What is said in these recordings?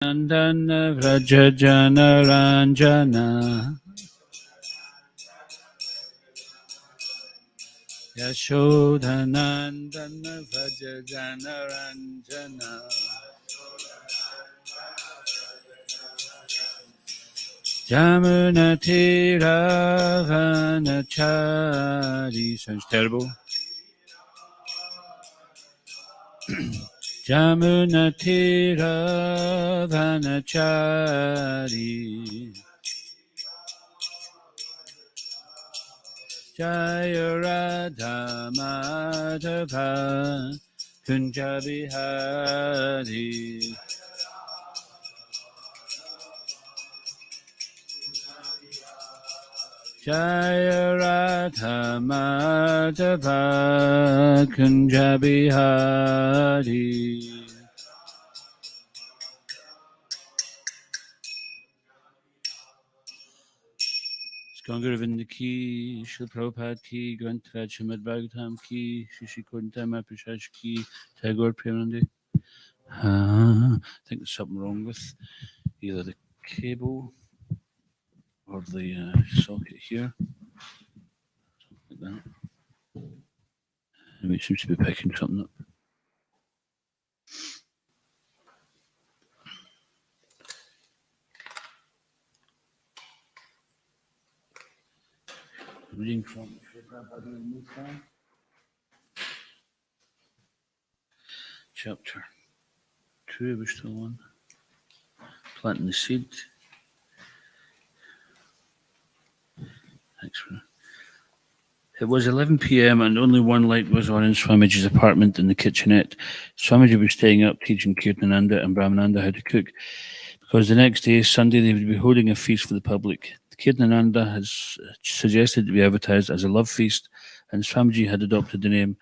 Nandana Vraja Jana Ranjana Yashodhanandana Vraja Jana Ranjana Jamunati Ravanachari. Sounds terrible. Jamunati Ravanachari Jaya Radha Madhava Kunja Bihari Jaya Radha Madhava Kunja Bihari. Gangaravinda ki, Srila Prabhupada ki, Grantaraj Srimad Bhagavatam ki, Shishi Kodantama Prashash ki, Tagore Premanande. I think there's something wrong with either the cable or the socket here. Something like that. Anyway, it seems to be picking something up. Reading from chapter 2, we're still on. Planting the seed. Thanks for that. It was 11 p.m. and only one light was on in Swamiji's apartment in the kitchenette. Swamiji was staying up teaching Kirtananda and Brahmananda how to cook, because the next day, Sunday, they would be holding a feast for the public. Kirtananda has suggested to be advertised as a love feast, and Swamiji had adopted the name,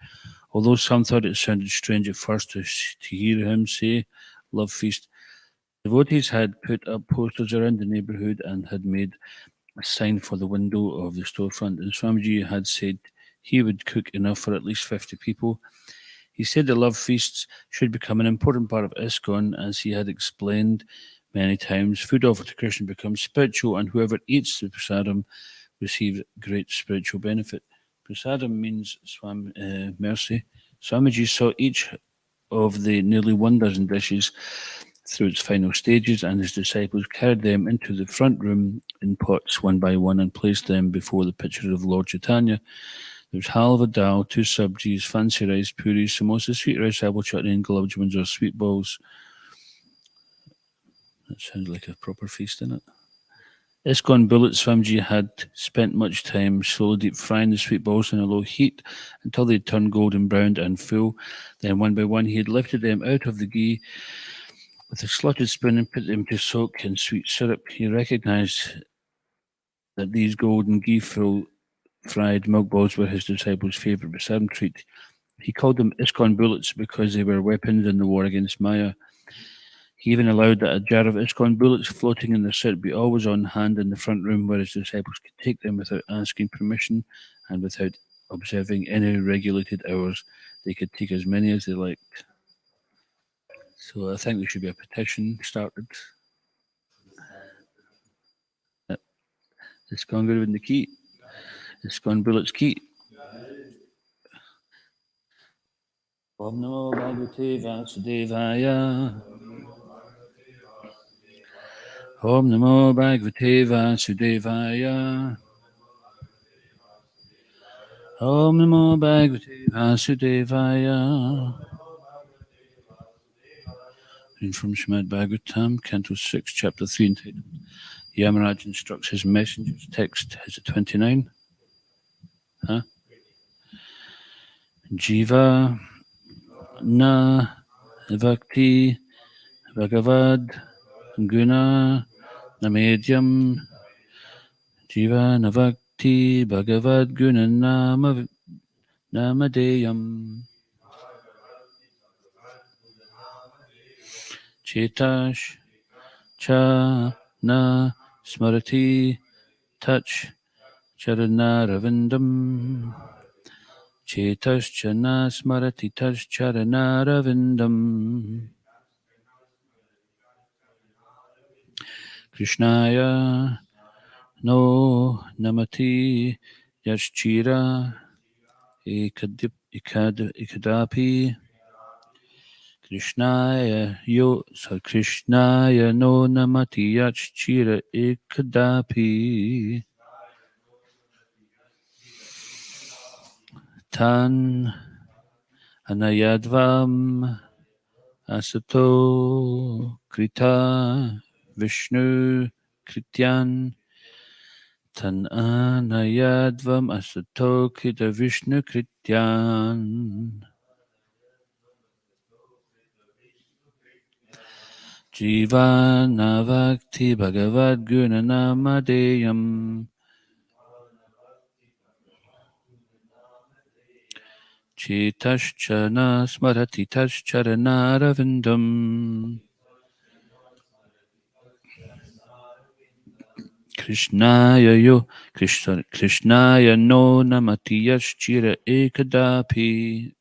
although some thought it sounded strange at first to hear him say love feast. Devotees had put up posters around the neighborhood and had made a sign for the window of the storefront, and Swamiji had said he would cook enough for at least 50 people. He said the love feasts should become an important part of ISKCON, as he had explained many times. Food offered to Krishna becomes spiritual, and whoever eats the prasadam receives great spiritual benefit. Prasadam means mercy. Swamiji saw each of the nearly 1 dozen dishes through its final stages, and his disciples carried them into the front room in pots one by one and placed them before the picture of Lord Chaitanya. There was halva, dal, 2 sabjis, fancy rice, puris, samosa, sweet rice, apple chutney, and gulab jamuns or sweet balls. That sounds like a proper feast, doesn't it? ISKCON Bullet Swamiji had spent much time slowly deep frying the sweet balls in a low heat until they turned golden brown and full. Then one by one he had lifted them out of the ghee with a slotted spoon and put them to soak in sweet syrup. He recognized that these golden ghee-full fried milk balls were his disciples' favorite prasadam treat. He called them ISKCON bullets because they were weapons in the war against Maya. He even allowed that a jar of ISKCON bullets floating in the syrup be always on hand in the front room, where his disciples could take them without asking permission and without observing any regulated hours. They could take as many as they liked. So I think there should be a petition started. ISKCON Govinda Ki. ISKCON Bullets Ki. Om Namo Bhagavate Vasudevaya. Om Namo Bhagavate Vasudevaya. Om Namo Bhagavate Vasudevaya. And from Srimad Bhagavatam, Canto 6, Chapter 3, entitled Yamaraj instructs his messengers. Text, is it 29? Huh? Jiva na bhakti bhagavad guna namedyam. Jiva na bhakti bhagavad guna namadeyam. Chetash cha na smarati touch charanaravindam. Chetash cha na smarati touch charanaravindam. Krishnaya no namati yashchira ikadapi. Krishnaya no namati yashchira ikadapi. Tan anayadvam asato krita Vishnu krityan. Tan anayadvam asato krita Vishnu krityan. Jivanavakti Bhagavad Gunanamadeyam. Chetaschana Smarati Tascharanaravindam. Krishnaya no namati yashchira ekadapi.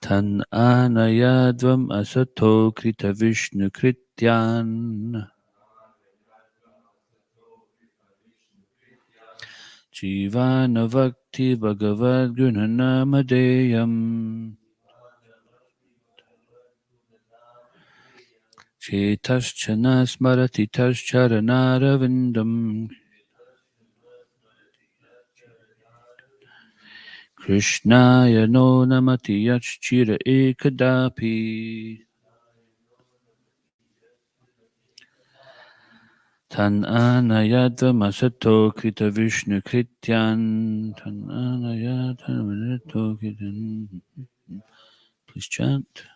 Tan anayadvam asato krita Vishnu krityan. Jivanavakti Bhagavad Gunanamadeyam. Chetaschana Smarati Tascharanaravindam. Krishnaya no namati yashchira ekadapi. Tan anayadvam asato krita Vishnu krityan. Tan anayadvam asato krityan. Please chant.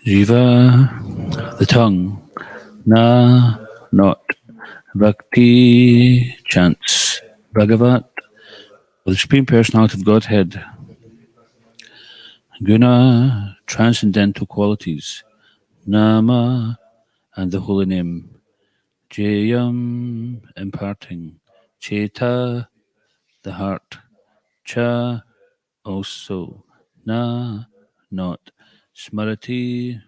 Jiva, the tongue. Na, not. Bhakti chants. Bhagavat, the Supreme Personality of Godhead. Guna, transcendental qualities. Nama, and the holy name. Jayam, imparting. Cheta, the heart. Cha, also. Na, not. Smriti,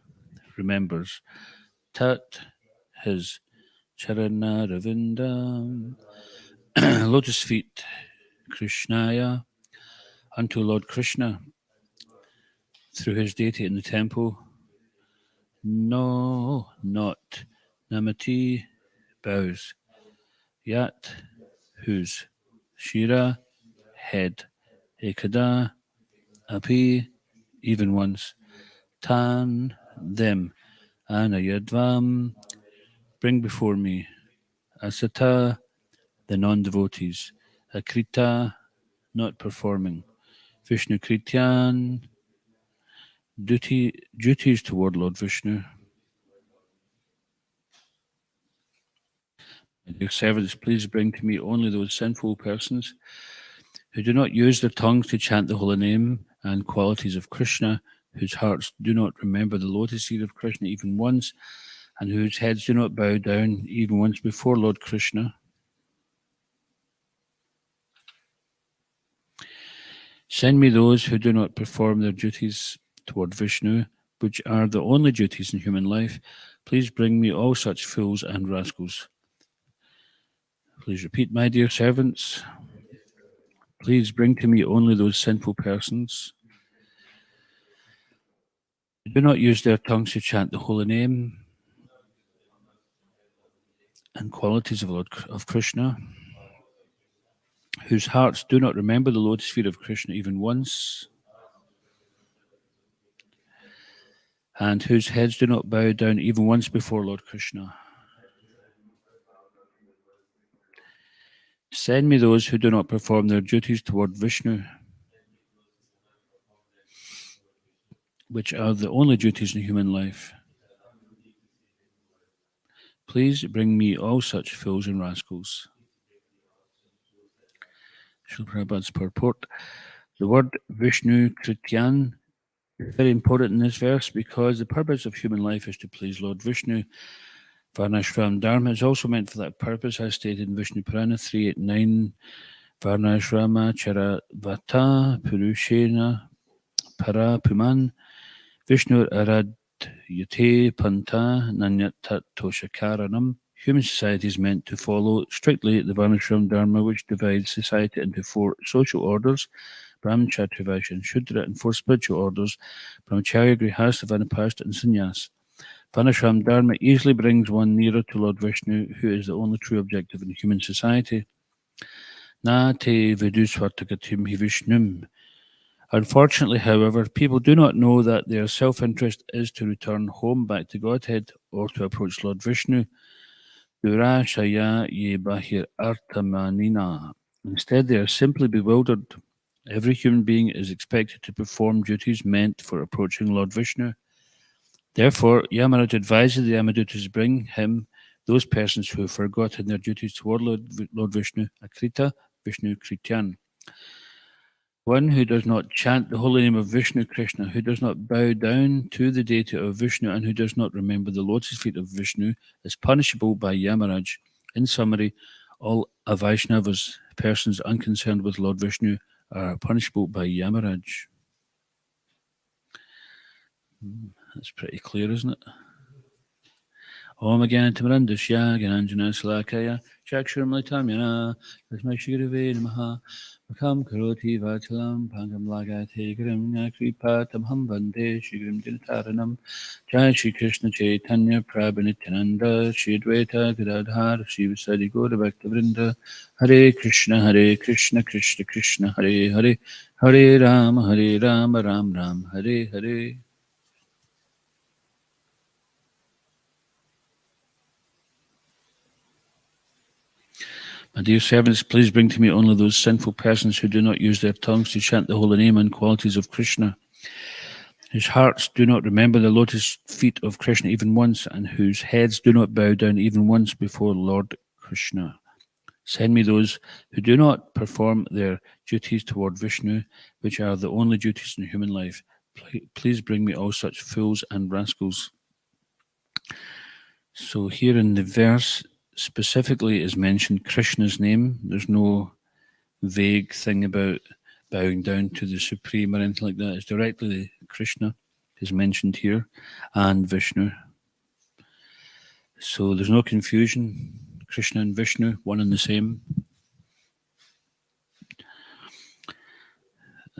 remembers. Tat, his. Charanaravinda, lotus feet. Krishnaya, unto Lord Krishna, through his deity in the temple. No, not. Namati, bows. Yat, whose. Shira, head. Ekada, api, even once. Tan, them. Anayadvam, bring before me. Asata, the non-devotees. Akrita, not performing. Vishnu Krityan, duties toward Lord Vishnu. My dear servants, please bring to me only those sinful persons who do not use their tongues to chant the holy name and qualities of Krishna, whose hearts do not remember the lotus seed of Krishna even once, and whose heads do not bow down even once before Lord Krishna. Send me those who do not perform their duties toward Vishnu, which are the only duties in human life. Please bring me all such fools and rascals. Please repeat, my dear servants. Please bring to me only those sinful persons who do not use their tongues to chant the holy name and qualities of Krishna, whose hearts do not remember the lotus feet of Krishna even once, and whose heads do not bow down even once before Lord Krishna. Send me those who do not perform their duties toward Vishnu, which are the only duties in human life. Please bring me all such fools and rascals. Srila Prabhupada's purport. The word Vishnu Krityan is very important in this verse because the purpose of human life is to please Lord Vishnu. Varnashram Dharma is also meant for that purpose, as stated in Vishnu Prana 389. Varnashrama Charavata Purushena Para Puman Vishnu Arad Yate Panta Nanyatat Toshakaranam. Human society is meant to follow strictly the Varnashram Dharma, which divides society into 4 social orders: Brahman, Kshatriya, Vaishya, and Shudra, and 4 spiritual orders: Brahmacharya, Grihastha, Vanaprastha, and Sannyas. Varnashram Dharma easily brings one nearer to Lord Vishnu, who is the only true objective in human society. Na te vidusvartagatim hi Vishnum. Unfortunately, however, people do not know that their self-interest is to return home back to Godhead or to approach Lord Vishnu. Durashaya ye bahir artamanina. Instead, they are simply bewildered. Every human being is expected to perform duties meant for approaching Lord Vishnu. Therefore, Yamaraj advises the Yamadutas to bring him those persons who have forgotten their duties toward Lord Vishnu, Akrita, Vishnu Krityan. One who does not chant the holy name of Vishnu Krishna, who does not bow down to the deity of Vishnu, and who does not remember the lotus feet of Vishnu is punishable by Yamaraj. In summary, all Avaishnavas, persons unconcerned with Lord Vishnu, are punishable by Yamaraj. That's pretty clear, isn't it? Om Gyanatimarandasya Gyananjana Salakaya Chakshuramlitamyana Tasmai Shigurave Namaha Makam Karoti Vachalam Pangam Lagate Grim Kripatam Ham Bande Shigrim Dinataranam Jai Shri Krishna Chaitanya Prabhanityananda Shri Dvaita Gadadhar Shri Vasadi Gaura Bhaktavrinda Hare Krishna Krishna Krishna Hare Hare Hare Rama Ram Ram Hare Hare. My dear servants, please bring to me only those sinful persons who do not use their tongues to chant the holy name and qualities of Krishna, whose hearts do not remember the lotus feet of Krishna even once, and whose heads do not bow down even once before Lord Krishna. Send me those who do not perform their duties toward Vishnu, which are the only duties in human life. Please bring me all such fools and rascals. So here in the verse, specifically is mentioned Krishna's name. There's no vague thing about bowing down to the Supreme or anything like that. It's directly Krishna is mentioned here and Vishnu. So there's no confusion. Krishna and Vishnu, one and the same.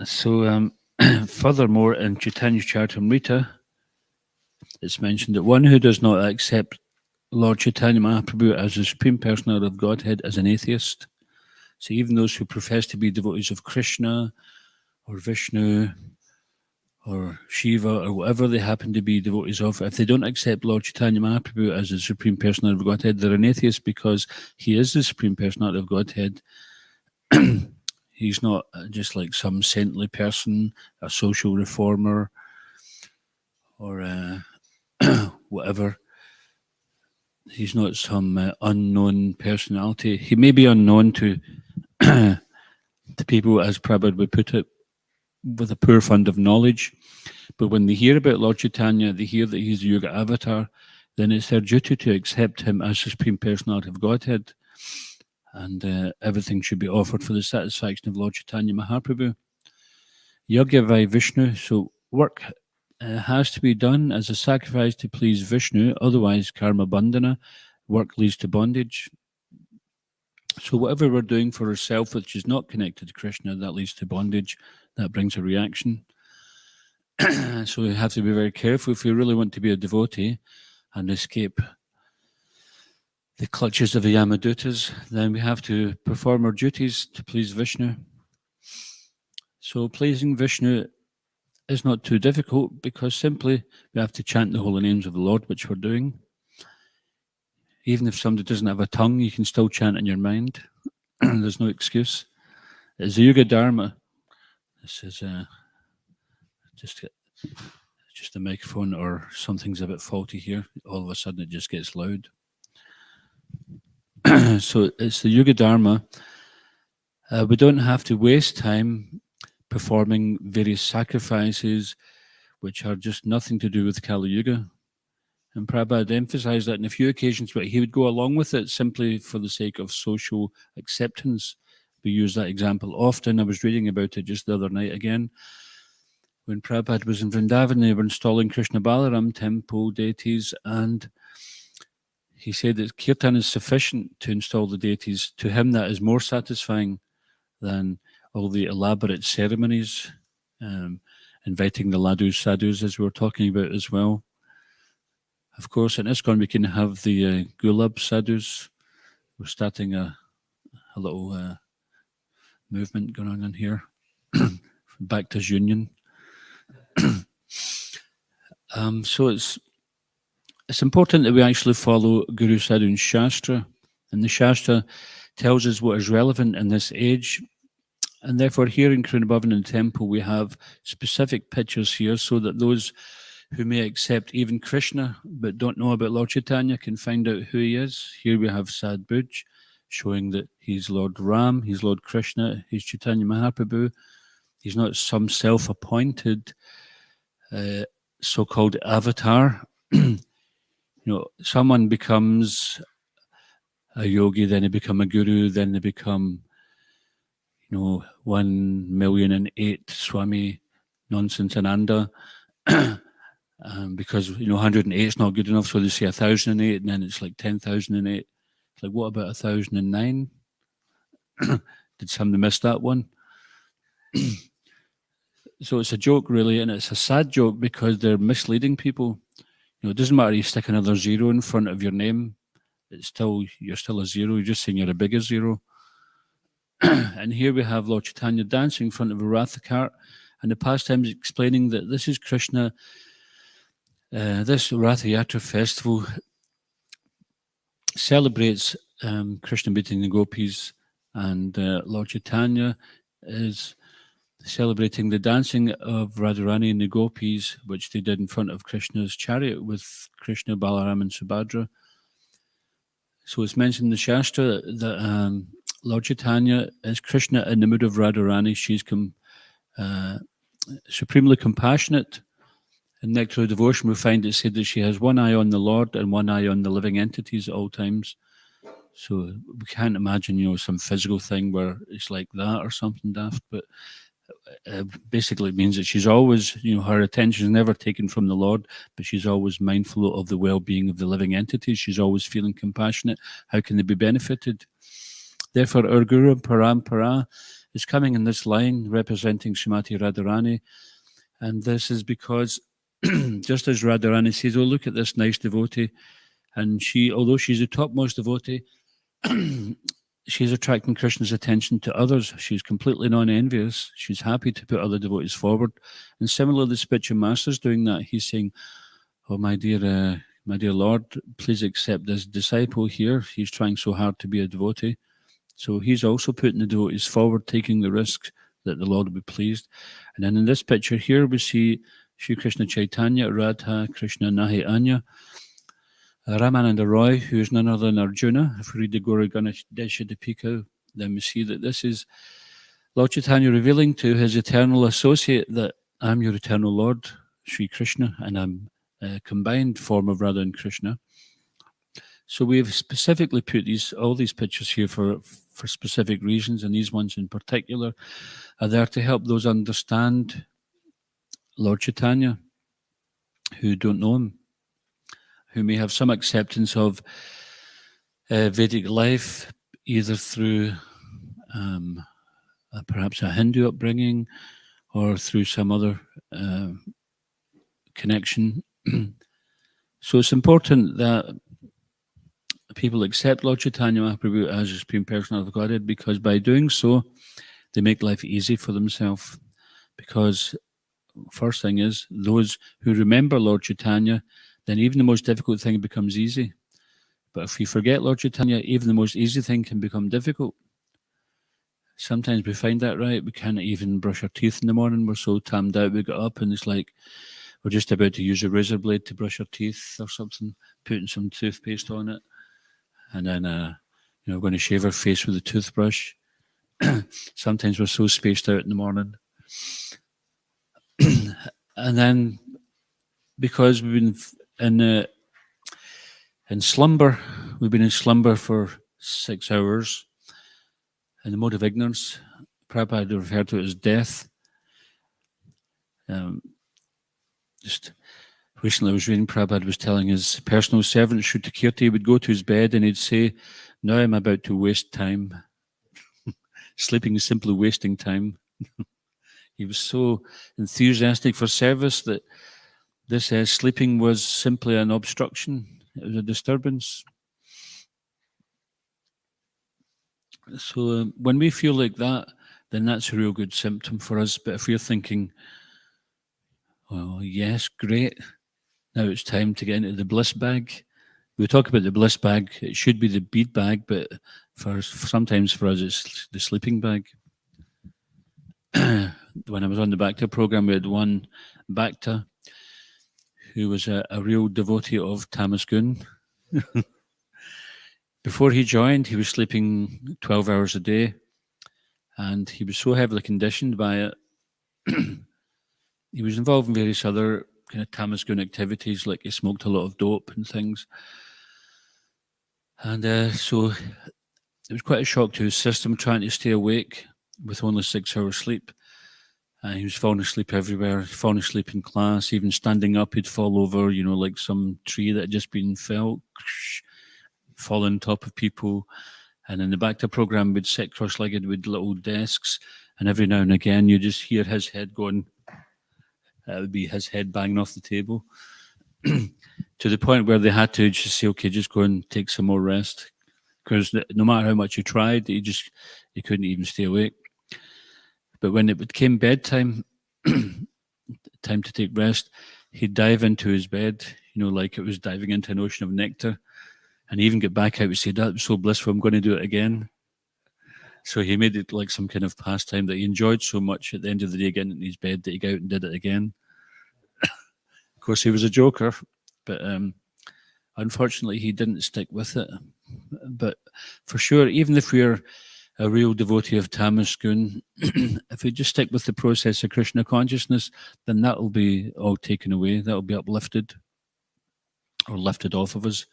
So furthermore, in Chaitanya Charitamrita, it's mentioned that one who does not accept Lord Chaitanya Mahaprabhu as the Supreme Personality of Godhead is an atheist. So even those who profess to be devotees of Krishna or Vishnu or Shiva or whatever they happen to be devotees of, if they don't accept Lord Chaitanya Mahaprabhu as the Supreme Personality of Godhead, they're an atheist because he is the Supreme Personality of Godhead. He's not just like some saintly person, a social reformer, or whatever. He's not some unknown personality. He may be unknown to to people, as Prabhupada would put it, with a poor fund of knowledge. But when they hear about Lord Chaitanya, they hear that he's the Yoga Avatar, then it's their duty to accept him as the Supreme Personality of Godhead. And everything should be offered for the satisfaction of Lord Chaitanya Mahaprabhu. Yajna vai Vishnu, so work has to be done as a sacrifice to please Vishnu, otherwise karma bandhana, work leads to bondage. So whatever we're doing for ourselves which is not connected to Krishna, that leads to bondage, that brings a reaction. So we have to be very careful if we really want to be a devotee and escape the clutches of the Yamadutas, then we have to perform our duties to please Vishnu. So pleasing Vishnu is not too difficult because simply we have to chant the holy names of the Lord, which we're doing. Even if somebody doesn't have a tongue, you can still chant in your mind. There's no excuse. It's the Yuga Dharma. This is just a microphone or something's a bit faulty here. All of a sudden it just gets loud. So it's the Yuga Dharma. We don't have to waste time performing various sacrifices which are just nothing to do with Kali Yuga. And Prabhupada emphasized that in a few occasions, but he would go along with it simply for the sake of social acceptance. We use that example often. I was reading about it just the other night again. When Prabhupada was in Vrindavan, they were installing Krishna Balaram temple deities, and he said that kirtan is sufficient to install the deities. To him, that is more satisfying than all the elaborate ceremonies, inviting the ladus sadhus, as we were talking about as well. Of course, in ISKCON, we can have the gulab sadhus. We're starting a little movement going on in here. Bhaktas Union. So it's important that we actually follow Guru Sadhu and Shastra. And the Shastra tells us what is relevant in this age. And therefore, here in Krunabhavan in the temple, we have specific pictures here so that those who may accept even Krishna but don't know about Lord Chaitanya can find out who he is. Here we have Sadbhuj, showing that he's Lord Ram, he's Lord Krishna, he's Chaitanya Mahaprabhu. He's not some self-appointed so-called avatar. Someone becomes a yogi, then they become a guru, then they become 1,000,008 Swami nonsense Ananda. Because 108 is not good enough, so they say 1,008, and then it's like 10,008. It's like, what about 1,009? Did somebody miss that one? So it's a joke, really, and it's a sad joke because they're misleading people. It doesn't matter you stick another zero in front of your name; you're still a zero. You're just saying you're a bigger zero. And here we have Lord Chaitanya dancing in front of a Ratha cart, and the pastimes explaining that this is Krishna. This Ratha Yatra festival celebrates Krishna meeting the gopis, and Lord Chaitanya is celebrating the dancing of Radharani and the gopis, which they did in front of Krishna's chariot with Krishna, Balaram, and Subhadra. So it's mentioned in the Shastra that Lord Chaitanya is Krishna in the mood of Radharani. She's supremely compassionate. In Nectar of Devotion, we find it said that she has one eye on the Lord and one eye on the living entities at all times. So we can't imagine, some physical thing where it's like that or something daft. But basically, it means that she's always, her attention is never taken from the Lord, but she's always mindful of the well-being of the living entities. She's always feeling compassionate. How can they be benefited? Therefore, our Guru Parampara is coming in this line representing Srimati Radharani. And this is because just as Radharani says, oh, look at this nice devotee. And although she's the topmost devotee, she's attracting Krishna's attention to others. She's completely non-envious. She's happy to put other devotees forward. And similarly, the spiritual master's doing that. He's saying, oh, my dear Lord, please accept this disciple here. He's trying so hard to be a devotee. So he's also putting the devotees forward, taking the risk that the Lord will be pleased. And then in this picture here, we see Sri Krishna Chaitanya, Radha Krishna Nahi Anya, Ramananda Roy, who is none other than Arjuna. If we read the Gaura Ganesha Dipika, then we see that this is Lord Chaitanya revealing to his eternal associate that I'm your eternal Lord, Sri Krishna, and I'm a combined form of Radha and Krishna. So we've specifically put all these pictures here for specific reasons, and these ones in particular are there to help those understand Lord Chaitanya. who don't know him, who may have some acceptance of Vedic life, either through perhaps a Hindu upbringing or through some other connection. So it's important that people accept Lord Chaitanya Mahaprabhu as the Supreme Personality of Godhead, because by doing so, they make life easy for themselves. Because first thing is, those who remember Lord Chaitanya, then even the most difficult thing becomes easy. But if we forget Lord Chaitanya, even the most easy thing can become difficult. Sometimes we find that, right? We can't even brush our teeth in the morning. We're so tammed out. We get up and it's like we're just about to use a razor blade to brush our teeth or something, putting some toothpaste on it. And then, we're going to shave our face with a toothbrush. Sometimes we're so spaced out in the morning. And then, because we've been in slumber, we've been in slumber for 6 hours in the mode of ignorance. Prabhupada referred to it as death. Just recently I was reading, Prabhupada was telling his personal servant, Shrutakirti, would go to his bed and he'd say, now I'm about to waste time. Sleeping is simply wasting time. He was so enthusiastic for service that this sleeping was simply an obstruction. It was a disturbance. So when we feel like that, then that's a real good symptom for us. But if we're thinking, well, yes, great, now it's time to get into the bliss bag. We talk about the bliss bag. It should be the bead bag, but sometimes for us it's the sleeping bag. When I was on the Bhakta program, we had one Bhakta who was a real devotee of Tamas Gun. Before he joined, he was sleeping 12 hours a day, and he was so heavily conditioned by it. He was involved in various other kind of Tamas Gun activities, like he smoked a lot of dope and things. And so it was quite a shock to his system trying to stay awake with only 6 hours sleep. He was falling asleep everywhere, falling asleep in class, even standing up, he'd fall over, like some tree that had just been felled, fall on top of people. And in the Bhakta program, we'd sit cross-legged with little desks, and every now and again, you just hear his head going, that would be his head banging off the table, to the point where they had to just say, okay, just go and take some more rest. Because no matter how much he tried, he couldn't even stay awake. But when it became bedtime, time to take rest, he'd dive into his bed, like it was diving into an ocean of nectar. And even get back out and say, that was so blissful, I'm going to do it again. So he made it like some kind of pastime that he enjoyed so much at the end of the day, getting in his bed, that he got out and did it again. Of course, he was a joker, but unfortunately, he didn't stick with it. But for sure, even if we're a real devotee of Tamas Gun, if we just stick with the process of Krishna consciousness, then that will be all taken away. That will be uplifted or lifted off of us.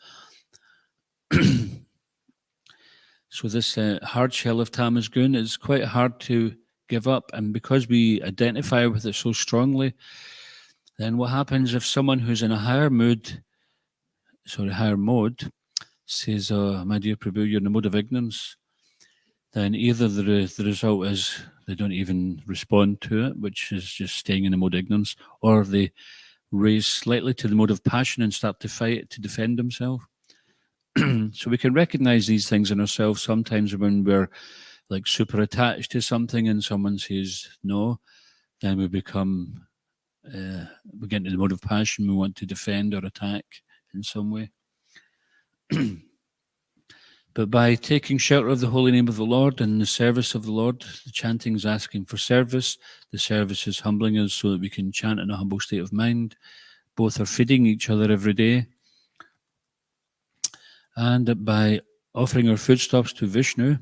So this hard shell of Tamas Gun is quite hard to give up. And because we identify with it so strongly, then what happens if someone who's in a higher mode says, my dear Prabhu, you're in a mode of ignorance, then either the result is they don't even respond to it, which is just staying in a mode of ignorance, or they raise slightly to the mode of passion and start to fight to defend themselves. So we can recognize these things in ourselves sometimes when we're like super attached to something and someone says no, then we become, we get into the mode of passion, we want to defend or attack in some way. But by taking shelter of the holy name of the Lord and the service of the Lord, the chanting is asking for service, the service is humbling us so that we can chant in a humble state of mind. Both are feeding each other every day. And by offering our foodstuffs to Vishnu,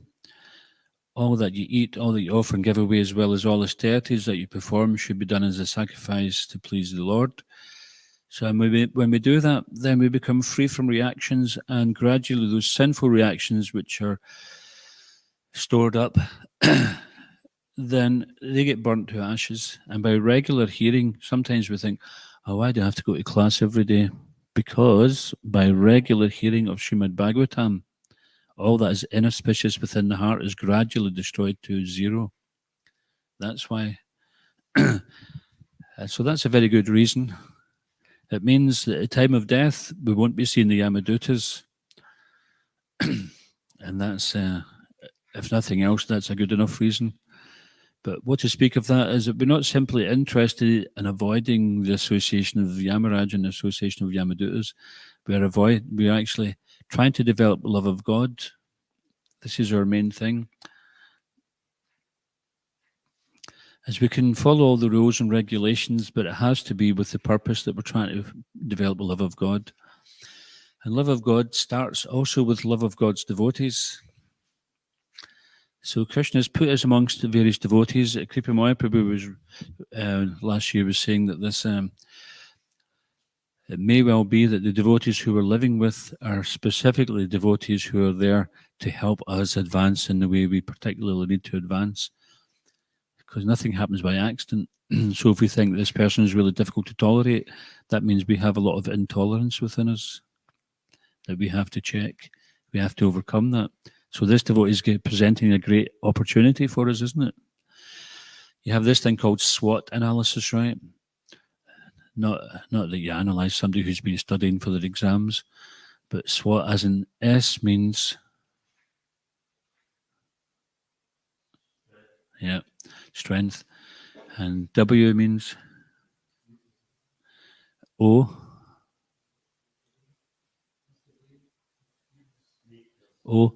all that you eat, all that you offer and give away, as well as all austerities that you perform, should be done as a sacrifice to please the Lord. So when we do that, then we become free from reactions, and gradually those sinful reactions which are stored up, then they get burnt to ashes. And by regular hearing, sometimes we think, Oh, why do I have to go to class every day? Because by regular hearing of Srimad Bhagavatam, all that is inauspicious within the heart is gradually destroyed to zero. That's why. So that's a very good reason. It means that at the time of death, we won't be seeing the Yamadutas. And that's, if nothing else, that's a good enough reason. But what to speak of that is that we're not simply interested in avoiding the association of Yamaraj and the association of Yamadutas. We're actually trying to develop love of God. This is our main thing. As we can follow all the rules and regulations, but it has to be with the purpose that we're trying to develop a love of God. And love of God starts also with love of God's devotees. So Krishna has put us amongst the various devotees. Kripa Mahaprabhu was last year was saying that this it may well be that the devotees who we're living with are specifically devotees who are there to help us advance in the way we particularly need to advance. Because nothing happens by accident. So if we think that this person is really difficult to tolerate, that means we have a lot of intolerance within us that we have to check. We have to overcome that. So this devotee is presenting a great opportunity for us, isn't it? You have this thing called Swot Analysis, right? Not that you analyze somebody who's been studying for their exams, but SWOT as in S means, yeah, strength, and W means O. O.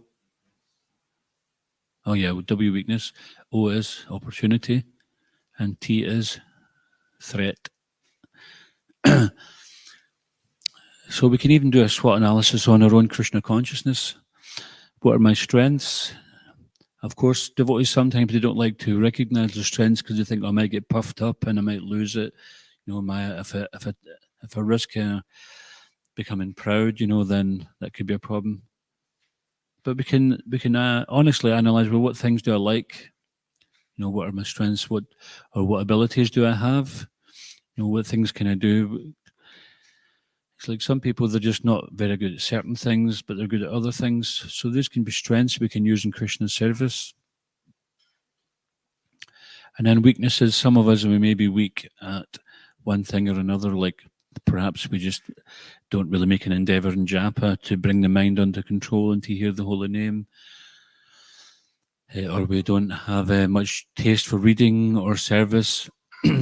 Oh yeah, W weakness. O is opportunity, and T is threat. So we can even do a SWOT analysis on our own Krishna consciousness. What are my strengths? Of course, devotees sometimes they don't like to recognize their strengths because they think, I might get puffed up and I might lose it. You know, if I risk becoming proud, then that could be a problem. But we can honestly analyze, well, what things do I like? What are my strengths? What abilities do I have? What things can I do? It's like some people, they're just not very good at certain things, but they're good at other things. So these can be strengths we can use in Krishna's service. And then weaknesses, some of us, we may be weak at one thing or another, like perhaps we just don't really make an endeavor in japa to bring the mind under control and to hear the holy name. Or we don't have much taste for reading or service.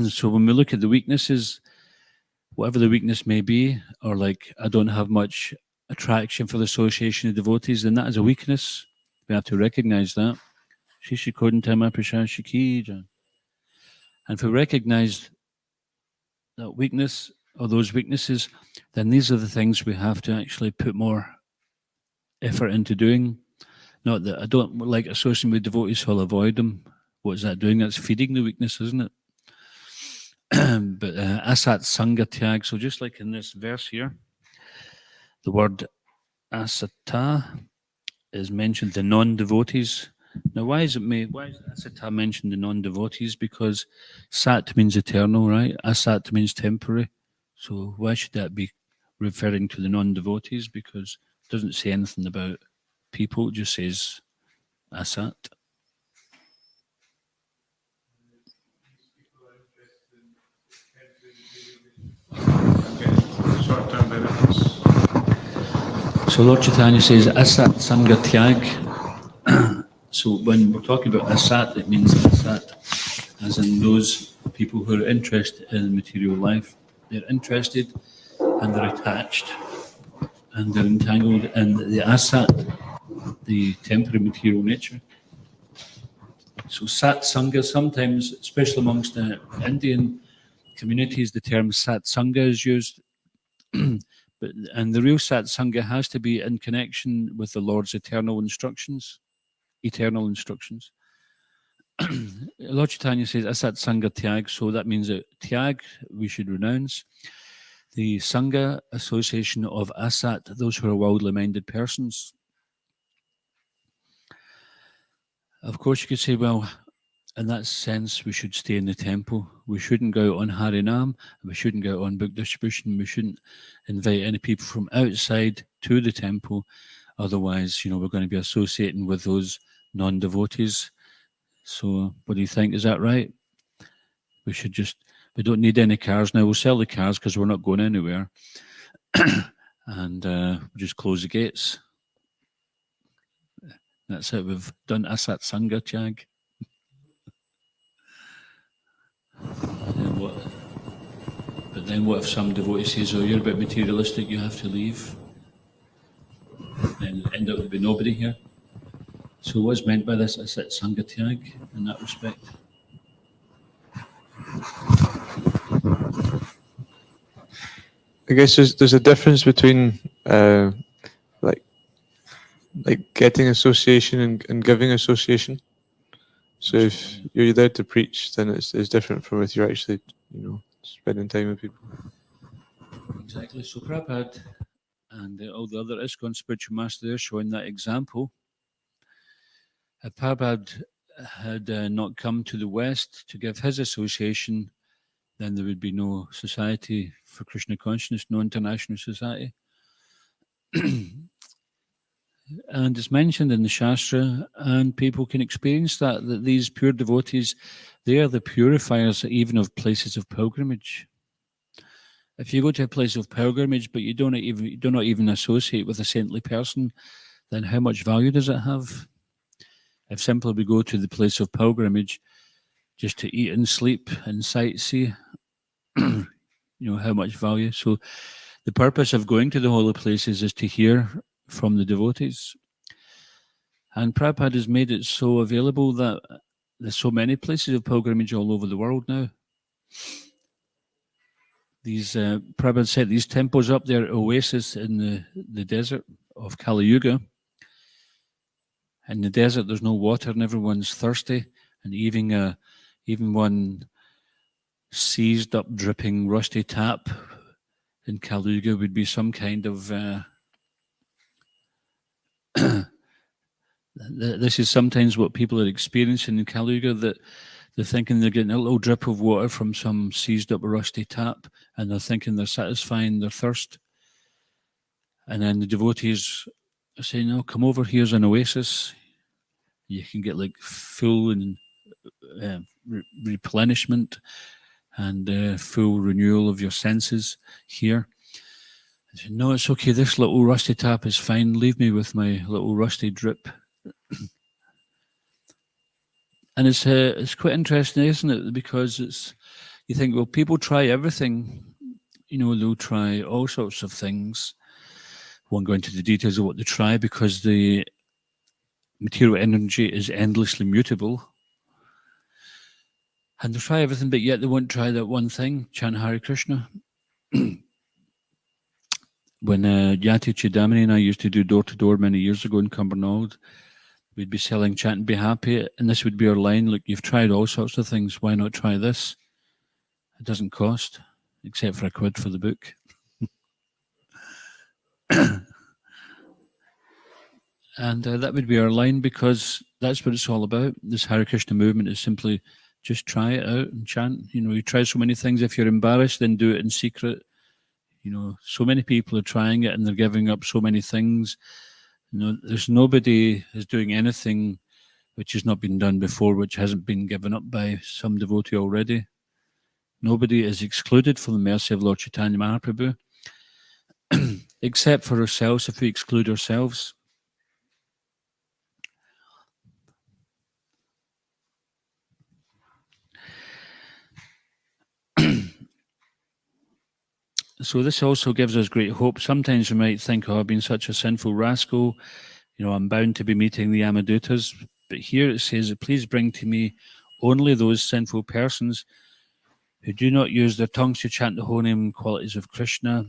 So when we look at the weaknesses, whatever the weakness may be, or like I don't have much attraction for the association of devotees, then that is a weakness. We have to recognize that. And if we recognize that weakness or those weaknesses, then these are the things we have to actually put more effort into doing. Not that I don't like associating with devotees, so I'll avoid them. What is that doing? That's feeding the weakness, isn't it? But asat sanga tyag. So just like in this verse here, the word asata is mentioned to non-devotees. Now, why is asata mentioned to non-devotees? Because sat means eternal, right? Asat means temporary. So why should that be referring to the non-devotees? Because it doesn't say anything about people. It just says asat. Short-term benefits. So Lord Chaitanya says asat sanga tyag. So when we're talking about asat, it means asat, as in those people who are interested in material life. They're interested and they're attached and they're entangled in the asat, the temporary material nature. So satsanga, sometimes, especially amongst the Indian communities, the term satsanga is used. And the real satsanga has to be in connection with the Lord's eternal instructions. Lord Chaitanya says asat sanga tyag, so that means that tyag we should renounce. The sangha, association of asat, those who are worldly minded persons. Of course, you could say, well, in that sense, we should stay in the temple. We shouldn't go out on Harinam, we shouldn't go out on book distribution, we shouldn't invite any people from outside to the temple. Otherwise, we're going to be associating with those non-devotees. So what do you think? Is that right? We don't need any cars now. We'll sell the cars because we're not going anywhere. And we'll just close the gates. That's it. We've done a Satsanga, Chag. But then what if some devotee says, oh, you're a bit materialistic, you have to leave? Then end up with nobody here. So what's meant by this Satsanga Tyag in that respect? I guess there's a difference between like getting association and giving association. So if you're there to preach, then it's different from if you're actually spending time with people. Exactly. So Prabhupada and all the other ISKCON spiritual masters there showing that example. If Prabhupada had not come to the West to give his association, then there would be no society for Krishna consciousness, no international society. And it's mentioned in the Shastra, and people can experience that these pure devotees, they are the purifiers even of places of pilgrimage. If you go to a place of pilgrimage, but you do not even associate with a saintly person, then how much value does it have? If simply we go to the place of pilgrimage just to eat and sleep and sightsee, how much value? So the purpose of going to the holy places is to hear from the devotees. And Prabhupada has made it so available that there's so many places of pilgrimage all over the world now. Prabhupada set these temples up there, oasis in the desert of Kali Yuga. In the desert, there's no water and everyone's thirsty. And even one seized up, dripping, rusty tap in Kali Yuga would be some kind of... this is sometimes what people are experiencing in Kali Yuga, that they're thinking they're getting a little drip of water from some seized up rusty tap, and they're thinking they're satisfying their thirst. And then the devotees are saying, "Oh, come over, here's an oasis. You can get like full and replenishment and full renewal of your senses here." I said, "No, it's okay. This little rusty tap is fine. Leave me with my little rusty drip." And it's quite interesting, isn't it? Because you think, well, people try everything. They'll try all sorts of things. Won't go into the details of what they try because the material energy is endlessly mutable. And they'll try everything, but yet they won't try that one thing, chant Hare Krishna. When Yati Chidamani and I used to do door-to-door many years ago in Cumbernauld, we'd be selling Chant and Be Happy, and this would be our line. Look, you've tried all sorts of things. Why not try this? It doesn't cost, except for £1 for the book. And that would be our line, because that's what it's all about. This Hare Krishna movement is simply just try it out and chant. You try so many things. If you're embarrassed, then do it in secret. So many people are trying it and they're giving up so many things. There's nobody who's doing anything which has not been done before, which hasn't been given up by some devotee already. Nobody is excluded from the mercy of Lord Chaitanya Mahaprabhu, except for ourselves, if we exclude ourselves. So this also gives us great hope. Sometimes we might think, oh, I've been such a sinful rascal, I'm bound to be meeting the Yamadutas. But here it says, please bring to me only those sinful persons who do not use their tongues to chant the holy name and qualities of Krishna,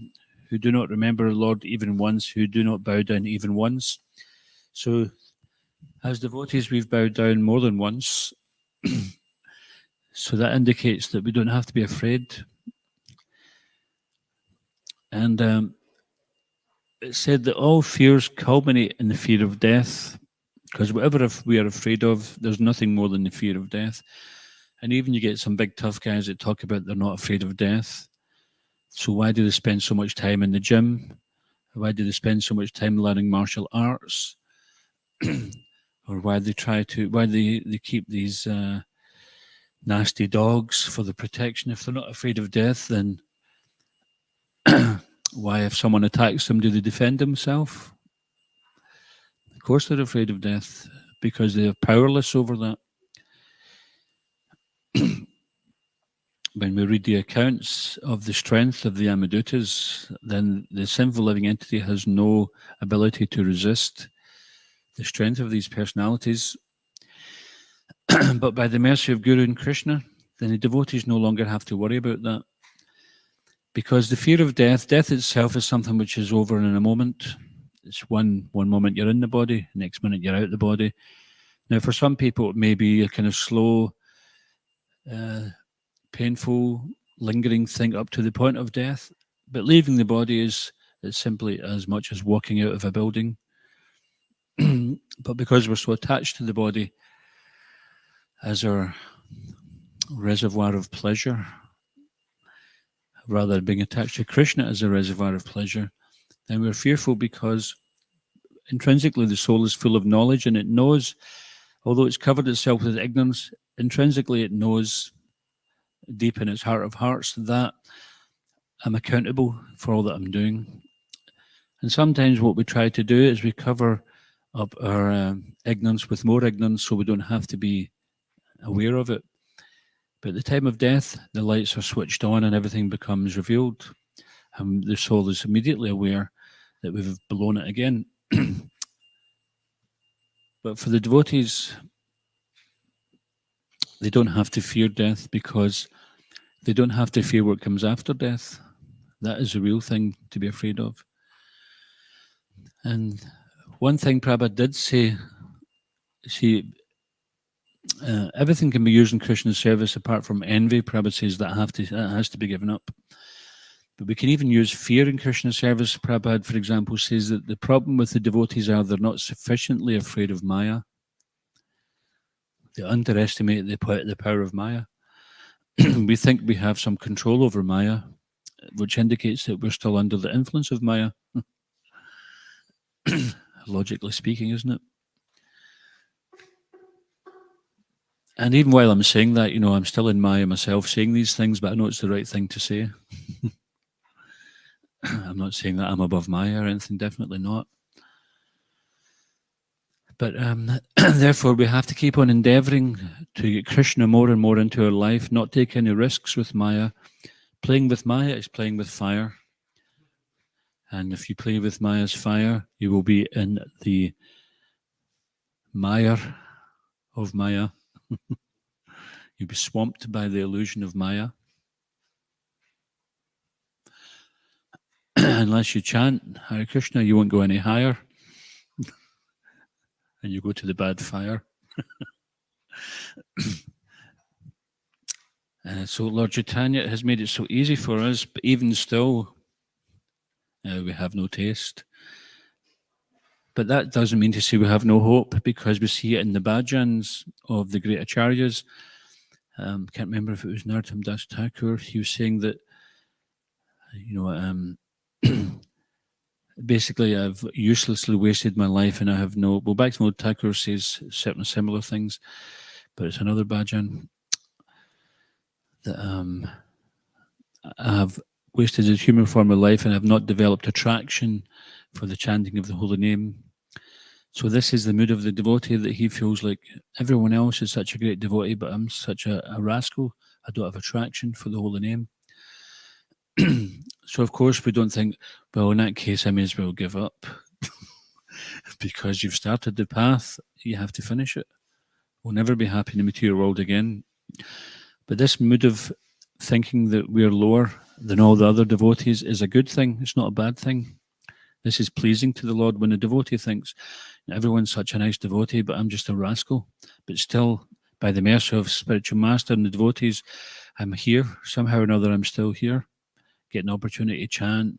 who do not remember the Lord even once, who do not bow down even once. So as devotees, we've bowed down more than once. So that indicates that we don't have to be afraid. And it said that all fears culminate in the fear of death. Because whatever if we are afraid of, there's nothing more than the fear of death. And even you get some big tough guys that talk about they're not afraid of death. So why do they spend so much time in the gym? Why do they spend so much time learning martial arts? Or why they keep these nasty dogs for the protection? If they're not afraid of death, then why, if someone attacks them, do they defend themselves? Of course they're afraid of death, because they are powerless over that. When we read the accounts of the strength of the Yamadutas, then the sinful living entity has no ability to resist the strength of these personalities. But by the mercy of Guru and Krishna, then the devotees no longer have to worry about that. Because the fear of death itself is something which is over in a moment. It's one moment you're in the body, next minute you're out the body. Now, for some people, it may be a kind of slow, painful, lingering thing up to the point of death. But leaving the body is simply as much as walking out of a building. But because we're so attached to the body as our reservoir of pleasure, rather than being attached to Krishna as a reservoir of pleasure, then we're fearful, because intrinsically the soul is full of knowledge, and it knows, although it's covered itself with ignorance, intrinsically it knows deep in its heart of hearts that I'm accountable for all that I'm doing. And sometimes what we try to do is we cover up our ignorance with more ignorance, so we don't have to be aware of it. But at the time of death, the lights are switched on and everything becomes revealed. And the soul is immediately aware that we've blown it again. But for the devotees, they don't have to fear death, because they don't have to fear what comes after death. That is the real thing to be afraid of. And one thing Prabhupada did say, everything can be used in Krishna's service apart from envy. Prabhupada says that has to be given up. But we can even use fear in Krishna's service. Prabhupada, for example, says that the problem with the devotees are they're not sufficiently afraid of Maya. They underestimate the power of Maya. We think we have some control over Maya, which indicates that we're still under the influence of Maya. Logically speaking, isn't it? And even while I'm saying that, I'm still in Maya myself saying these things, but I know it's the right thing to say. I'm not saying that I'm above Maya or anything, definitely not. But therefore, we have to keep on endeavoring to get Krishna more and more into our life, not take any risks with Maya. Playing with Maya is playing with fire. And if you play with Maya's fire, you will be in the mire of Maya. You'll be swamped by the illusion of Maya. Unless you chant Hare Krishna, you won't go any higher. And you go to the bad fire. So Lord Chaitanya has made it so easy for us, but even still, we have no taste. But that doesn't mean to say we have no hope, because we see it in the bhajans of the great acharyas. Can't remember if it was Narottam Das Thakur. He was saying that, basically I've uselessly wasted my life and I have no... Well, Bhaktivinoda Thakur says certain similar things, but it's another bhajan that I have wasted a human form of life and have not developed attraction for the chanting of the holy name. So this is the mood of the devotee, that he feels like everyone else is such a great devotee, but I'm such a rascal. I don't have attraction for the holy name. So of course we don't think, well, in that case I may as well give up. Because you've started the path, you have to finish it. We'll never be happy in the material world again. But this mood of thinking that we're lower than all the other devotees is a good thing. It's not a bad thing. This is pleasing to the Lord when the devotee thinks, everyone's such a nice devotee, but I'm just a rascal. But still, by the mercy of spiritual master and the devotees, I'm here. Somehow or another, I'm still here. Get an opportunity to chant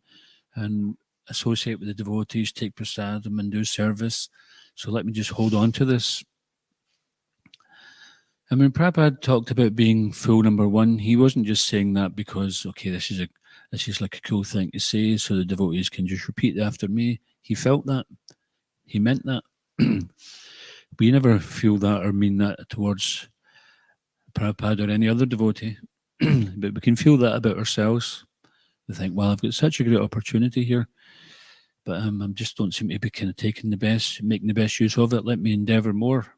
and associate with the devotees, take prasadam and do service. So let me just hold on to this. I mean, Prabhupada talked about being full number one. He wasn't just saying that because, okay, this is like a cool thing to say, so the devotees can just repeat after me. He felt that. He meant that. We never feel that or mean that towards Prabhupada or any other devotee, but we can feel that about ourselves. We think, well, I've got such a great opportunity here, but I just don't seem to be kind of making the best use of it. Let me endeavour more.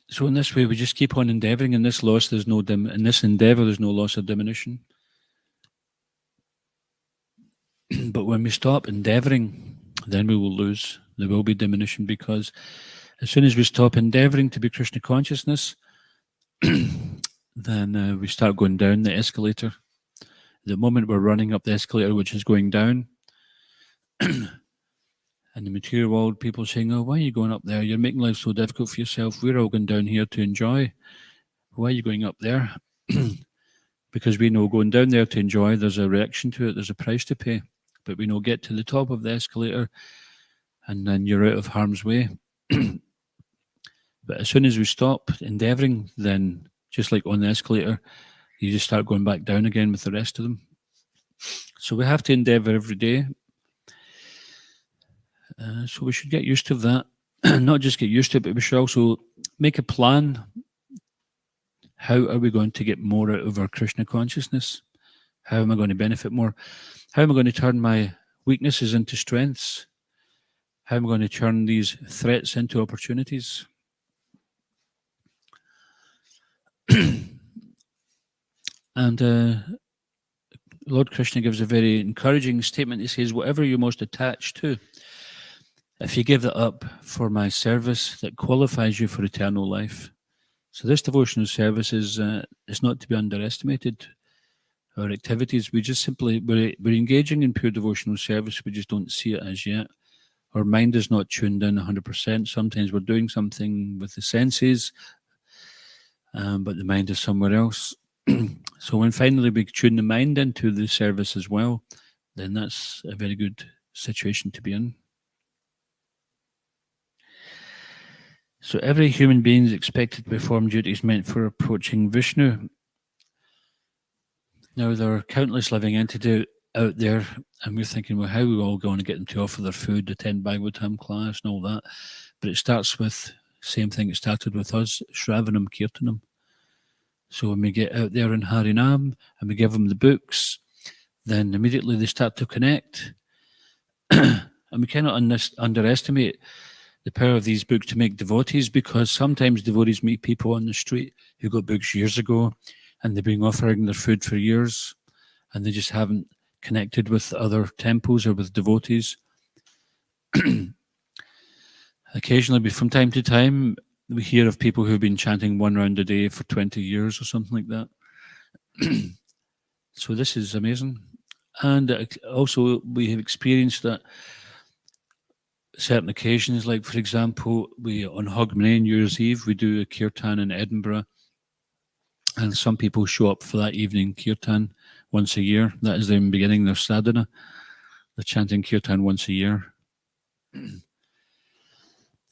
So in this way, we just keep on endeavouring. In this loss, there's no in this endeavour, there's no loss or diminution. But when we stop endeavouring, then we will lose. There will be diminution, because as soon as we stop endeavouring to be Krishna consciousness, then we start going down the escalator. The moment we're running up the escalator, which is going down, in the material world, people saying, oh, why are you going up there? You're making life so difficult for yourself. We're all going down here to enjoy. Why are you going up there? Because we know going down there to enjoy, there's a reaction to it, there's a price to pay. But we know get to the top of the escalator and then you're out of harm's way. But as soon as we stop endeavouring, then just like on the escalator, you just start going back down again with the rest of them. So we have to endeavour every day. So we should get used to that. Not just get used to it, but we should also make a plan. How are we going to get more out of our Krishna consciousness? How am I going to benefit more? How am I going to turn my weaknesses into strengths? How am I going to turn these threats into opportunities? And Lord Krishna gives a very encouraging statement. He says, whatever you're most attached to, if you give that up for my service, that qualifies you for eternal life. So this devotional service is not to be underestimated. Our activities, we just simply, we're engaging in pure devotional service, we just don't see it as yet. Our mind is not tuned in 100%. Sometimes we're doing something with the senses, but the mind is somewhere else. So when finally we tune the mind into the service as well, then that's a very good situation to be in. So every human being is expected to perform duties meant for approaching Vishnu. Now, there are countless living entities out there, and we're thinking, well, how are we all going to get them to offer their food, attend Bhagavatam class and all that? But it starts with, same thing it started with us, Shravanam Kirtanam. So when we get out there in Harinam and we give them the books, then immediately they start to connect. And we cannot underestimate the power of these books to make devotees, because sometimes devotees meet people on the street who got books years ago and they've been offering their food for years and they just haven't connected with other temples or with devotees. Occasionally, from time to time, we hear of people who've been chanting one round a day for 20 years or something like that. So this is amazing. And also we have experienced that certain occasions, like for example, we on Hogmanay, New Year's Eve, we do a kirtan in Edinburgh, and some people show up for that evening kirtan once a year. That is them beginning their sadhana. They're chanting kirtan once a year.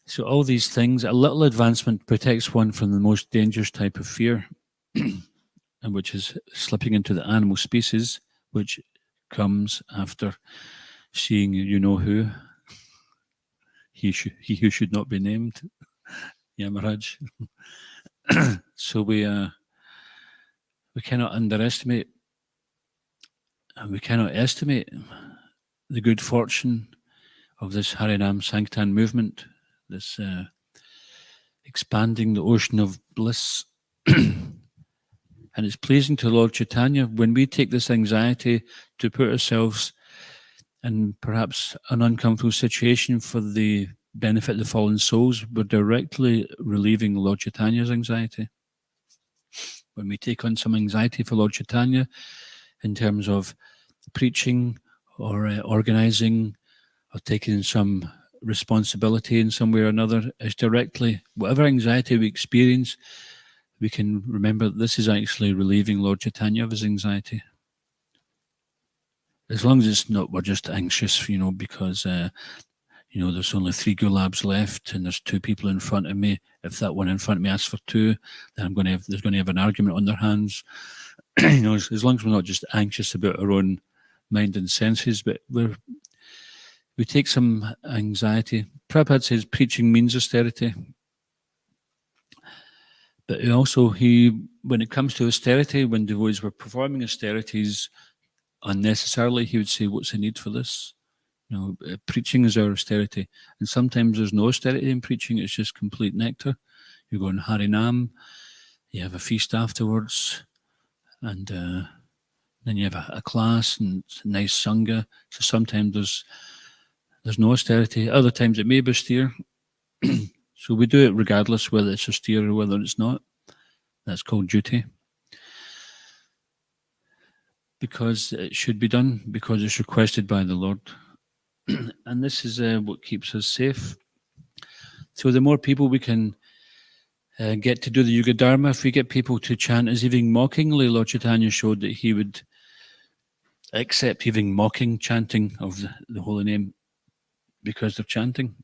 So all these things, a little advancement protects one from the most dangerous type of fear, and which is slipping into the animal species, which comes after seeing you know who. He who should not be named, Yamaraj. So we cannot underestimate, and we cannot estimate the good fortune of this Harinam Sankirtan movement, this expanding the ocean of bliss. And it's pleasing to Lord Chaitanya when we take this anxiety to put ourselves in perhaps an uncomfortable situation for the benefit of the fallen souls. We're directly relieving Lord Chaitanya's anxiety. When we take on some anxiety for Lord Chaitanya in terms of preaching or organising or taking some responsibility in some way or another, is directly, whatever anxiety we experience, we can remember that this is actually relieving Lord Chaitanya of his anxiety. As long as it's not, we're just anxious, because there's only 3 gulabs left, and there's 2 people in front of me. If that one in front of me asks for 2, then there's going to have an argument on their hands. As long as we're not just anxious about our own mind and senses, but we take some anxiety. Prabhupada says preaching means austerity. But also, when it comes to austerity, when devotees were performing austerities unnecessarily, he would say, what's the need for this? Preaching is our austerity. And sometimes there's no austerity in preaching, it's just complete nectar. You go on Harinam, you have a feast afterwards, and then you have a class and nice Sangha. So sometimes there's no austerity. Other times it may be austere. So we do it regardless whether it's austere or whether it's not. That's called duty. Because it should be done, because it's requested by the Lord. And this is what keeps us safe. So the more people we can get to do the Yuga Dharma, if we get people to chant as even mockingly, Lord Chaitanya showed that he would accept even mocking chanting of the holy name because they're chanting.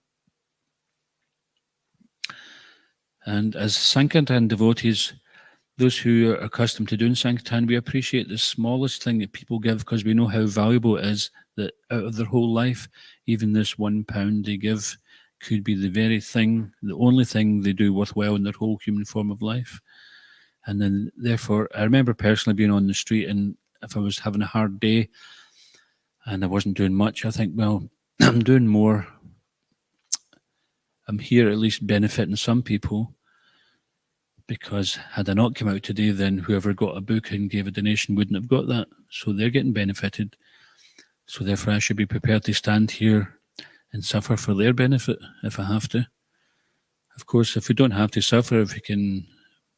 And as Sankirtan devotees, those who are accustomed to doing Sankirtan, we appreciate the smallest thing that people give because we know how valuable it is that out of their whole life, even this £1 they give could be the very thing, the only thing they do worthwhile in their whole human form of life. And then, therefore, I remember personally being on the street, and if I was having a hard day and I wasn't doing much, I think, well, I'm doing more. I'm here at least benefiting some people, because had I not come out today, then whoever got a book and gave a donation wouldn't have got that. So they're getting benefited. So therefore I should be prepared to stand here and suffer for their benefit if I have to. Of course, if we don't have to suffer, if we can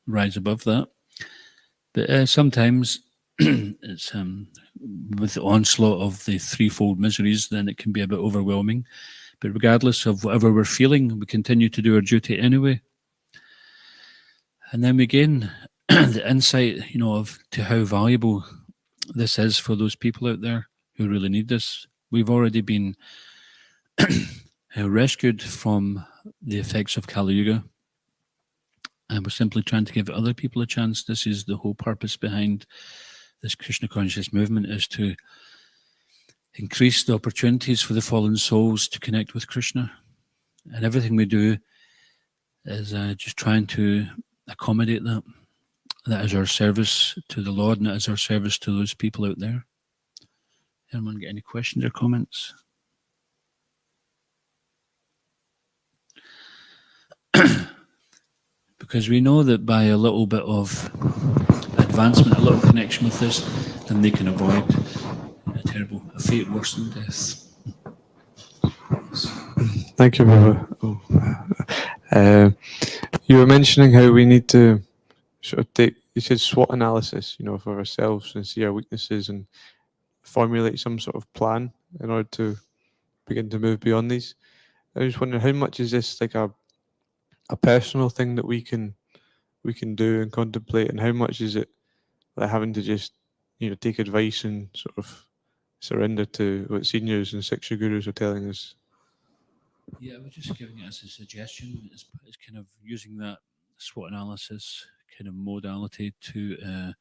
rise above that. But sometimes it's with the onslaught of the threefold miseries, then it can be a bit overwhelming. But regardless of whatever we're feeling, we continue to do our duty anyway. And then we gain the insight, to how valuable this is for those people out there who really need this. We've already been rescued from the effects of Kali Yuga, and we're simply trying to give other people a chance. This is the whole purpose behind this Krishna conscious movement, is to increase the opportunities for the fallen souls to connect with Krishna. And everything we do is just trying to accommodate that. That is our service to the Lord, and that is our service to those people out there. Anyone get any questions or comments? Because we know that by a little bit of advancement, a little connection with this, then they can avoid a fate worse than death. Thank you, Prabhu. You were mentioning how we need to sort of you said SWOT analysis, for ourselves and see our weaknesses and formulate some sort of plan in order to begin to move beyond these. I was wondering, how much is this like a personal thing that we can do and contemplate, and how much is it like having to just take advice and sort of surrender to what seniors and Siksha gurus are telling us? Yeah, we're just giving it as a suggestion. It's kind of using that SWOT analysis kind of modality to,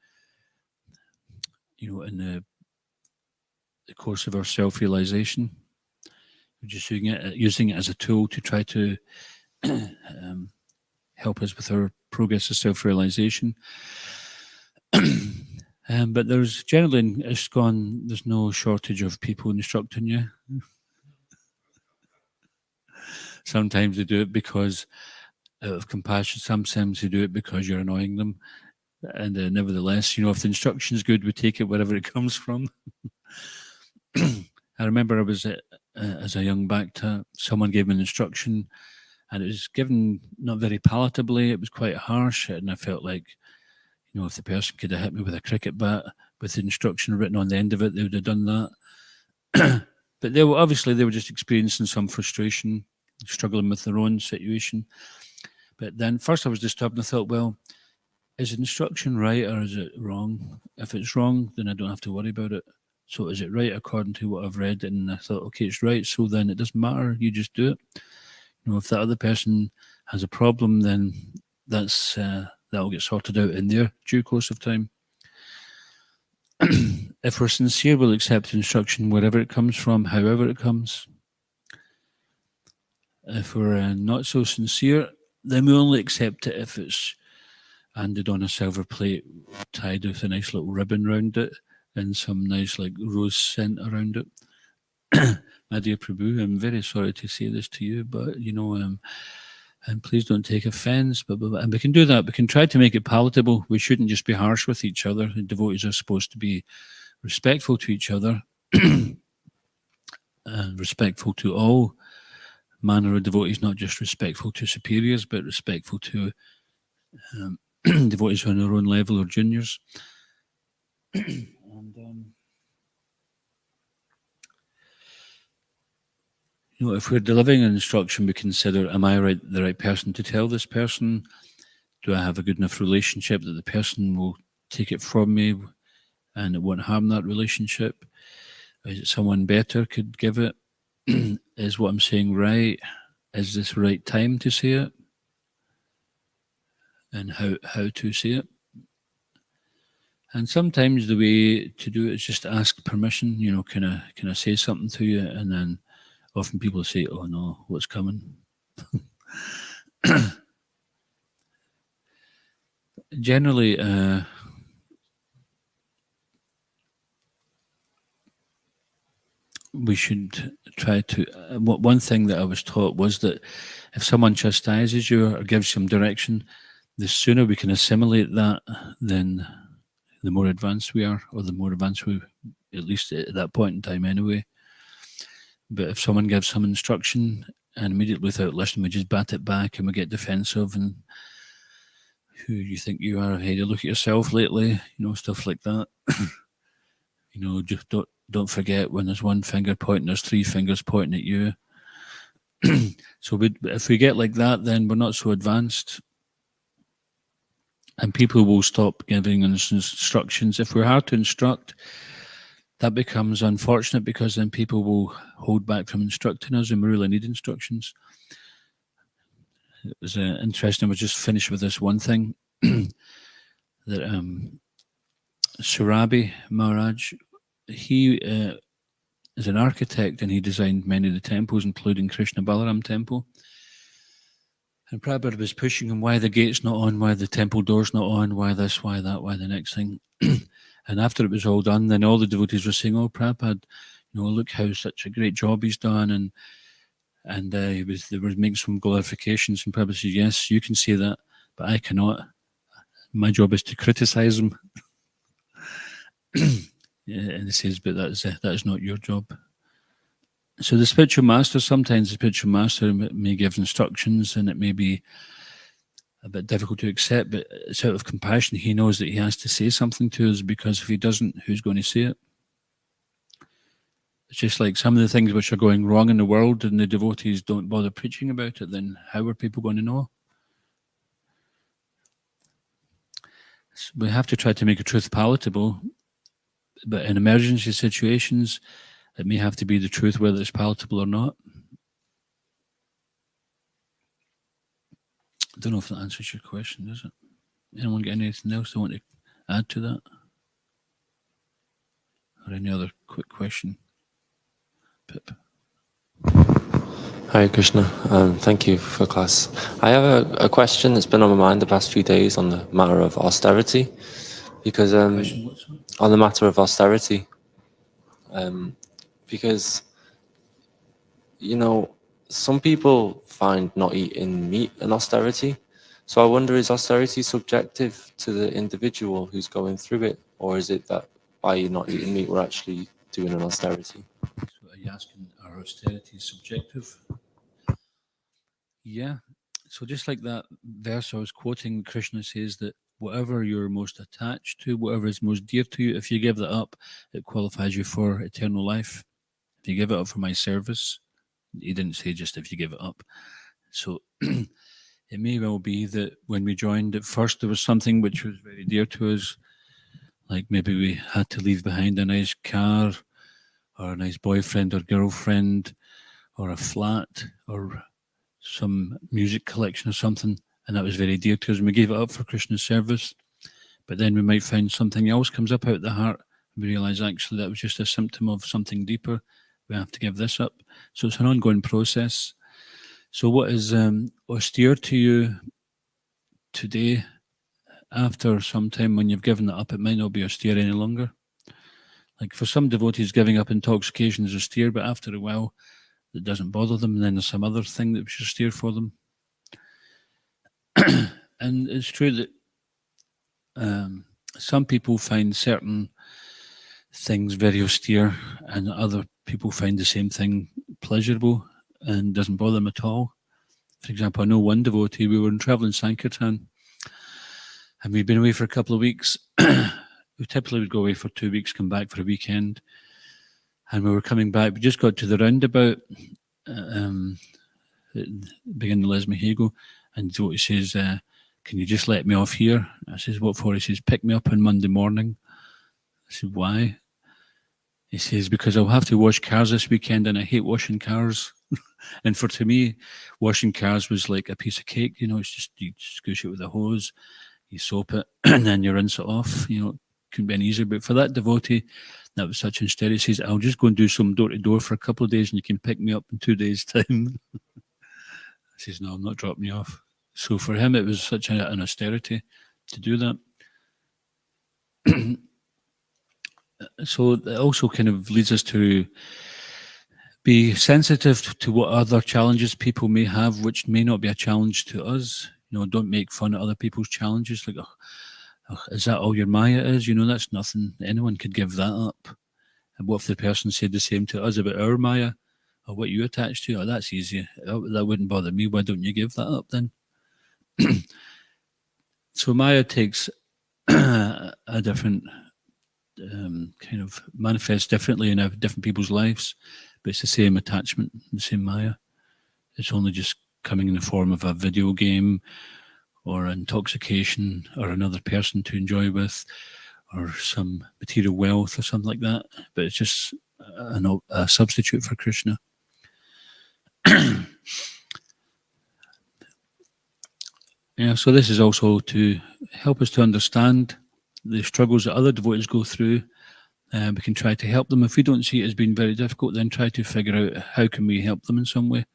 in the course of our self-realization. We're just using it as a tool to try to help us with our progress of self-realization. But there's generally in ISKCON, there's no shortage of people instructing you. Sometimes they do it because out of compassion. Sometimes they do it because you're annoying them. And nevertheless, if the instruction is good, we take it wherever it comes from. I remember I was as a young bhakta, someone gave me an instruction, and it was given not very palatably. It was quite harsh, and I felt like, if the person could have hit me with a cricket bat with the instruction written on the end of it, they would have done that. But they were just experiencing some frustration, struggling with their own situation. But then first I was disturbed, and I thought, well, is the instruction right or is it wrong? If it's wrong, then I don't have to worry about it. So is it right according to what I've read? And I thought, okay, it's right. So then it doesn't matter. You just do it. If that other person has a problem, then that'll get sorted out in their due course of time. If we're sincere, we'll accept instruction wherever it comes from, however it comes. If we're not so sincere, then we only accept it if it's handed on a silver plate, tied with a nice little ribbon around it, and some nice rose scent around it. My dear Prabhu, I'm very sorry to say this to you, but and please don't take offense. But and we can do that. We can try to make it palatable. We shouldn't just be harsh with each other. The devotees are supposed to be respectful to each other and respectful to all manner of devotees, not just respectful to superiors, but respectful to devotees on their own level or juniors. And if we're delivering an instruction, we consider, am I the right person to tell this person? Do I have a good enough relationship that the person will take it from me and it won't harm that relationship? Is it someone better could give it? Is what I'm saying right? Is this the right time to say it? And how to say it? And sometimes the way to do it is just ask permission. Can I say something to you? And then often people say, "Oh no, what's coming?" Generally, we should try to. One thing that I was taught was that if someone chastises you or gives some direction, the sooner we can assimilate that, then the more advanced we are, or the more advanced we, at least at that point in time anyway. But if someone gives some instruction and immediately without listening, we just bat it back and we get defensive and who you think you are, hey, you look at yourself lately, stuff like that. Just don't forget when there's one finger pointing, there's three fingers pointing at you. So if we get like that, then we're not so advanced. And people will stop giving us instructions. If we're hard to instruct, that becomes unfortunate because then people will hold back from instructing us and we really need instructions. It was interesting. We'll just finish with this one thing that Surabi Maharaj, he is an architect and he designed many of the temples, including Krishna Balaram temple. And Prabhupada was pushing him, why the gate's not on, why the temple door's not on, why this, why that, why the next thing. And after it was all done, then all the devotees were saying, oh, Prabhupada, look how such a great job he's done. And they were making some glorifications. And Prabhupada said, yes, you can say that, but I cannot. My job is to criticize him. And he says, but that is not your job. So the spiritual master, sometimes the spiritual master may give instructions and it may be a bit difficult to accept, but it's out of compassion. He knows that he has to say something to us because if he doesn't, who's going to say it? It's just like some of the things which are going wrong in the world and the devotees don't bother preaching about it, then how are people going to know? So we have to try to make a truth palatable, but in emergency situations, it may have to be the truth whether it's palatable or not. I don't know if that answers your question, does it? Anyone get anything else they want to add to that? Or any other quick question? Pip. Hare Krishna, thank you for class. I have a question that's been on my mind the past few days on the matter of austerity, because on the matter of austerity, because some people find not eating meat an austerity. So I wonder, is austerity subjective to the individual who's going through it, or is it that by not eating meat we're actually doing an austerity? So are you asking, are austerity subjective? Yeah. So just like that verse I was quoting, Krishna says that whatever you're most attached to, whatever is most dear to you, if you give that up, it qualifies you for eternal life. If you give it up for my service, he didn't say just if you give it up. So it may well be that when we joined at first, there was something which was very dear to us, Like maybe we had to leave behind a nice car or a nice boyfriend or girlfriend or a flat or some music collection or something, and that was very dear to us, and we gave it up for Krishna's service. But then we might find something else comes up out of the heart, and we realise actually that was just a symptom of something deeper. We have to give this up. So it's an ongoing process. So what is austere to you today, after some time when you've given it up, it might not be austere any longer. Like for some devotees, giving up intoxication is austere, but after a while, it doesn't bother them, and then there's some other thing that was austere for them. And it's true that some people find certain things very austere, and other people find the same thing pleasurable and doesn't bother them at all. For example, I know one devotee, we were in traveling Sankirtan, and we'd been away for a couple of weeks. We typically would go away for 2 weeks, come back for a weekend. And we were coming back. We just got to the roundabout, beginning of Les Mahego, and devotee says, can you just let me off here? I says, what for? He says, pick me up on Monday morning. I said, why? He says, because I'll have to wash cars this weekend, and I hate washing cars. And to me, washing cars was like a piece of cake. You know, it's just, you scoosh it with a hose, you soap it, and then you rinse it off. You know, couldn't be any easier. But for that devotee, that was such instead. He says, I'll just go and do some door-to-door for a couple of days, and you can pick me up in 2 days' time. I says, no, I'm not dropping you off. So for him, it was such an austerity to do that. So it also kind of leads us to be sensitive to what other challenges people may have, which may not be a challenge to us. You know, don't make fun of other people's challenges. Like, is that all your Maya is? You know, that's nothing. Anyone could give that up. And what if the person said the same to us about our Maya or what you attach to? Oh, that's easy. That wouldn't bother me. Why don't you give that up then? So Maya takes a different kind of manifests differently in different people's lives, but it's the same attachment, the same Maya. It's only just coming in the form of a video game or intoxication or another person to enjoy with or some material wealth or something like that. But it's just a substitute for Krishna. Yeah, so this is also to help us to understand the struggles that other devotees go through. We can try to help them. If we don't see it as being very difficult, then try to figure out how can we help them in some way,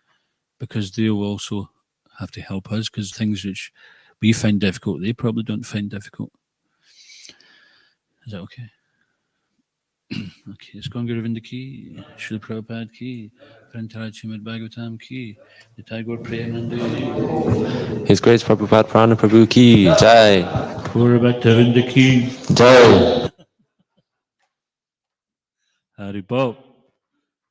because they'll also have to help us, because things which we find difficult, they probably don't find difficult. Is that okay? Okay, Iskon Govinda ki, Srila Prabhupada ki, Untitled Srimad Bhagavatam ki, the Tagore Premanand. His Grace Prabhupada Prana Prabhu ki Jai. Pura Bhaktavinda ki Jai. Haribol.